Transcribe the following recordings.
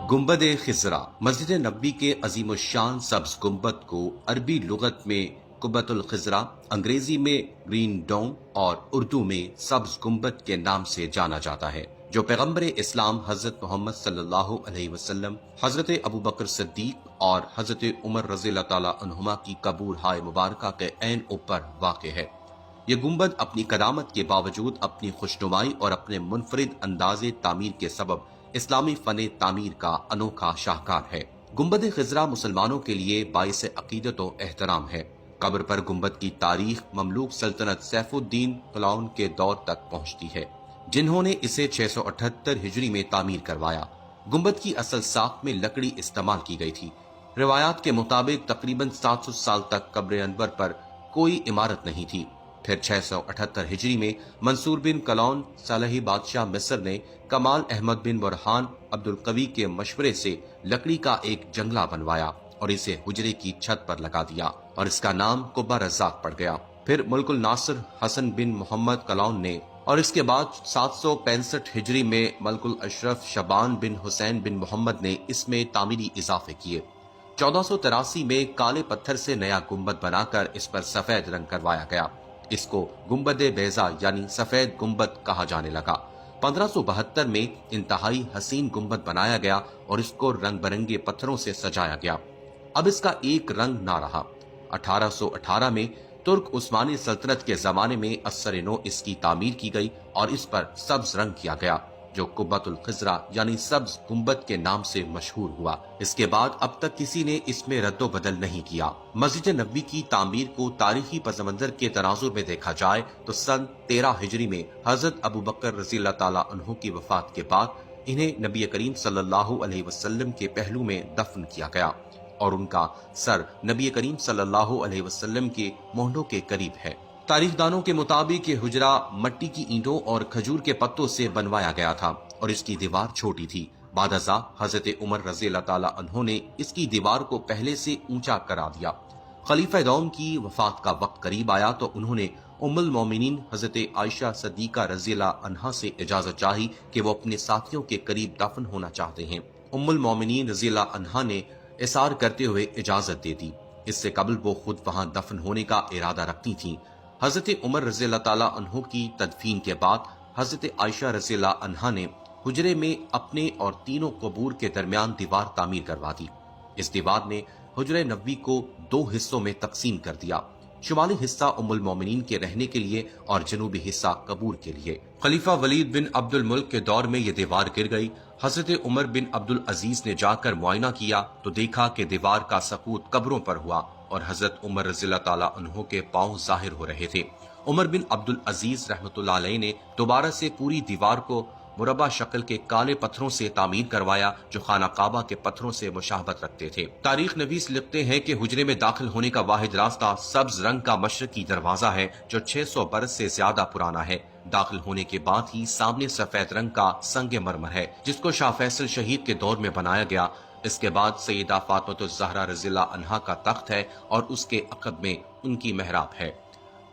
गुंबद खिजरा मस्जिद नबी के अजीम शान सब्ज गुंबद को अरबी लुगत में कुब्बतुल खिजरा, अंग्रेजी में ग्रीन डोम और उर्दू में सब्ज गुंबद के नाम से जाना जाता है, जो पैगंबर इस्लाम हजरत मोहम्मद सल्लल्लाहु अलैहि वसल्लम, हजरत अबू बकर सिद्दीक और हजरत उमर रज़ियल्लाहु ताला अन्हुमा की कबूर हाय मुबारका के ऐन ऊपर वाक़ है। ये गुंबद अपनी कदामत के बावजूद अपनी खुशनुमाई और अपने मुनफरिद अंदाज़े तामीर के सबब इस्लामी फने तामीर का अनोखा शाहकार है। गुंबद खिजरा मुसलमानों के लिए बाइस अकीदत और एहतराम है। कब्र पर गुंबद की तारीख ममलूक सल्तनत सैफुद्दीन कलौन के दौर तक पहुंचती है, जिन्होंने इसे 678 हिजरी में तामीर करवाया। गुंबद की असल साख में लकड़ी इस्तेमाल की गई थी। रिवायात के मुताबिक तकरीबन 700 साल तक कब्र अनवर पर कोई इमारत नहीं थी। फिर 678 हिजरी में मंसूर बिन कलौन सलही बादशाह मिस्र ने कमाल अहमद बिन बुरहान अब्दुल कवी के मशवरे से लकड़ी का एक जंगला बनवाया और इसे हुजरे की छत पर लगा दिया और इसका नाम कुब्बा रज़ाक पड़ गया। फिर मुल्कुल नासिर हसन बिन मोहम्मद कलौन ने और इसके बाद 765 हिजरी में मलकुल अशरफ शबान बिन हुसैन बिन मोहम्मद ने इसमें तामीरी इजाफे किए। 1483 में काले पत्थर से नया गुंबद बनाकर इस पर सफेद रंग करवाया गया। इसको गुंबद बेजा यानी सफेद गुंबद कहा जाने लगा। 1572 में इंतहाई हसीन गुंबद बनाया गया और इसको रंग बिरंगे पत्थरों से सजाया गया। अब इसका एक रंग ना रहा। 1818 में तुर्क उस्मानी सल्तनत के जमाने में असर नो इसकी तामीर की गई और इस पर सब्ज रंग किया गया, जो कुब्बतुल खिजरा यानी सब्ज गुंबद के नाम से मशहूर हुआ। इसके बाद अब तक किसी ने इसमें रद्दो बदल नहीं किया। मस्जिद नबी की तामीर को तारीखी पसमंजर के तनाजुर में देखा जाए तो सन 13 हिजरी में हजरत अबू बकर रज़ियल्लाहु ताला अन्हु की वफात के बाद इन्हें नबी करीम सल्लल्लाहु अलैहि वसल्लम के पहलू में दफन किया गया और उनका सर नबी करीम सल्लल्लाहु अलैहि वसल्लम के मोहनों के करीब है। तारीखदानों के मुताबिक ये हुजरा मट्टी की ईंटों और खजूर के पत्तों से बनवाया गया था और इसकी दीवार छोटी थी। बादशा हजरत उमर रज़ियल्लाहु ताला अन्हु ने इसकी दीवार को पहले से ऊंचा करा दिया। खलीफा दौम की वफात का वक्त करीब आया तो उन्होंने उम्मुल मोमिनीन हजरत आयशा सदीका रज़ियल्लाहु अन्हा से इजाजत चाही कि वो अपने साथियों के करीब दफन होना चाहते हैं। उम्मुल मोमिनीन रज़ियल्लाहु अन्हा ने इसार करते हुए इजाजत दे दी। इससे कबल वो खुद वहां दफन होने का इरादा रखती थीं। हजरत उमर रज़ियल्लाहु ताला अन्हु की तदफीन के बाद हजरत आयशा रज़ियल्लाहु अन्हा ने हुजरे में अपने और तीनों कबूर के दरमियान दीवार तामीर करवा दी। इस दीवार ने हुजरे नबी को 2 हिस्सों में तकसीम कर दिया। शुमाली हिस्सा उम्मुल मोमिनीन के रहने के लिए और जनूबी हिस्सा कबूर के लिए। खलीफा वलीद बिन अब्दुल मुल्क के दौर में यह दीवार गिर गई। हजरत उमर बिन अब्दुल अजीज ने जाकर मुआयना किया तो देखा कि दीवार का सकूत कब्रों पर हुआ और हजरत उमर रज़ियल्लाहु ताला अन्हु के पांव जाहिर हो रहे थे। उमर बिन अब्दुल अजीज रहमतुल्लाह अलैह ने दोबारा से पूरी दीवार को मुरब्बा शक्ल के काले पत्थरों से तामीर करवाया, जो खाना काबा के पत्थरों से मुशाबत रखते थे। तारीख नवीस लिखते हैं कि हुजरे में दाखिल होने का वाहिद रास्ता सब्ज रंग का मशरकी दरवाजा है, जो 600 बरस से ज्यादा पुराना है। दाखिल होने के बाद ही सामने सफेद रंग का संगे मरमर है, जिसको शाह फैसल शहीद के दौर में बनाया गया। इसके बाद सैयदा फातिमा ज़हरा रज़ियल्लाहु अन्हा का तख्त है और उसके अक़ब में उनकी मेहराब है।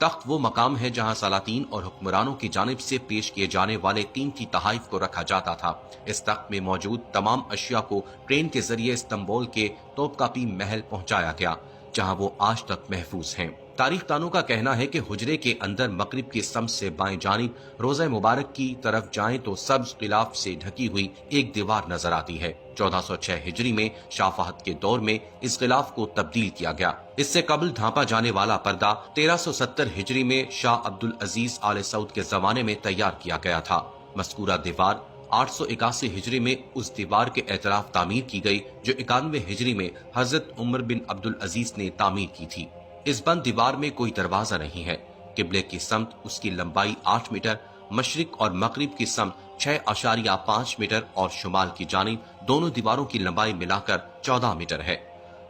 तख्त वो मकाम है जहां सलातीन और हुक्मरानों की जानिब से पेश किए जाने वाले कीमती तहाइफ को रखा जाता था। इस तख्त में मौजूद तमाम अशिया को ट्रेन के जरिए इस्तांबुल के तोपकापी महल पहुंचाया गया, जहां वो आज तक महफूज हैं। तारीखदानों का कहना है कि हुजरे के अंदर मगरिब की समत से बाएं जानिब रोज़ा मुबारक की तरफ जाएं तो सब्ज गिलाफ से ढकी हुई एक दीवार नजर आती है। 1406 हिजरी में शाह फहद के दौर में इस गिलाफ को तब्दील किया गया। इससे कबल ढांपा जाने वाला पर्दा 1370 हिजरी में शाह अब्दुल अजीज आले सऊद के जमाने में तैयार किया गया था। मस्कूरा दीवार 881 हिजरी में उस दीवार के एतराफ तामीर की गई, जो 91 हिजरी में हजरत उमर बिन अब्दुल अजीज ने तामीर की थी। इस बंद दीवार में कोई दरवाजा नहीं है। किबले की समत उसकी लंबाई 8 मीटर, मशरिक और मगरिब की समत 6.5 मीटर और शुमाल की जानिब दोनों दीवारों की लंबाई मिलाकर 14 मीटर है।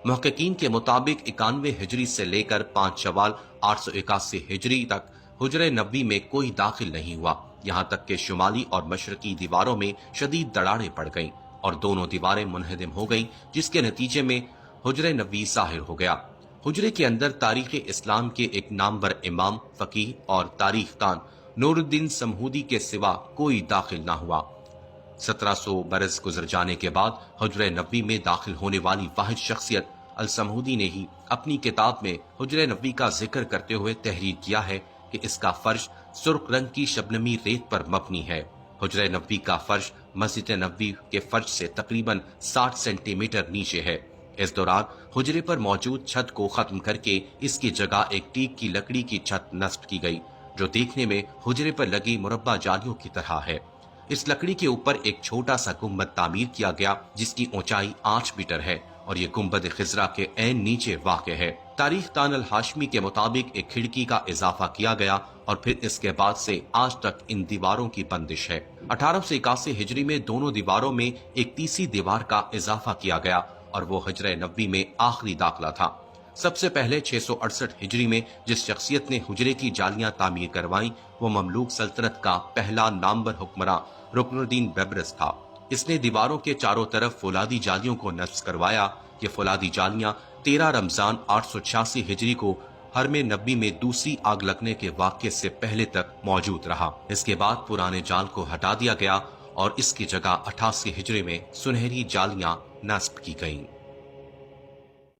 मुहक्किकीन के मुताबिक 91 हिजरी से लेकर 5 शवाल 881 हिजरी तक हुजरे नबी में कोई दाखिल नहीं हुआ। यहाँ तक कि शुमाली और मशरकी दीवारों में शदीद दरारें पड़ गईं और दोनों दीवारें मुनहदम हो गईं, जिसके नतीजे में हुजरे नबी जाहिर हो गया। हुजरे के अंदर तारीख इस्लाम के एक नामवर इमाम, फकीह और तारीखदान नूरुद्दीन समहूदी के सिवा कोई दाखिल ना हुआ। 1700 बरस गुजर जाने के बाद हुजरे नबी में दाखिल होने वाली वाहिद शख्सियत अल-समूदी ने ही अपनी किताब में हुजरे नबी का जिक्र करते हुए तहरीर किया है कि इसका फर्श सुर्ख रंग की शबनमी रेत पर मबनी है। हुजरे नबी का फर्श मस्जिद नबी के फर्श से तकरीबन 60 सेंटीमीटर नीचे है। इस दौरान हुजरे पर मौजूद छत को खत्म करके इसकी जगह एक टीक की लकड़ी की छत नस्ब की गई, जो देखने में हुजरे पर लगी मुरब्बा जालियों की तरह है। इस लकड़ी के ऊपर एक छोटा सा गुम्बद तामीर किया गया, जिसकी ऊंचाई 8 मीटर है और ये गुम्बद खिजरा के ऐन नीचे वाक़ है। तारीख तान अल हाशमी के मुताबिक एक खिड़की का इजाफा किया गया और फिर इसके बाद से आज तक इन दीवारों की बंदिश है। 1881 हिजरी में दोनों दीवारों में एक तीसरी दीवार का इजाफा किया गया और वो हिजरे नबी में आखिरी दाखला था। सबसे पहले 668 हिजरी में जिस शख्सियत ने हुजरे की जालियां तामीर करवाई वो ममलूक सल्तनत का पहला नामवर हुक्मरान रुकनुद्दीन बैबरस था। इसने दीवारों के चारों तरफ फौलादी जालियों को नस्ब करवाया। ये फौलादी जालियां 13 रमजान 886 हिजरी को हरमे नबी में दूसरी आग लगने के वाक़ये से पहले तक मौजूद रहा। इसके बाद पुराने जाल को हटा दिया गया और इसकी जगह 88 हिजरी में सुनहरी जालियां नस्ब की गईं।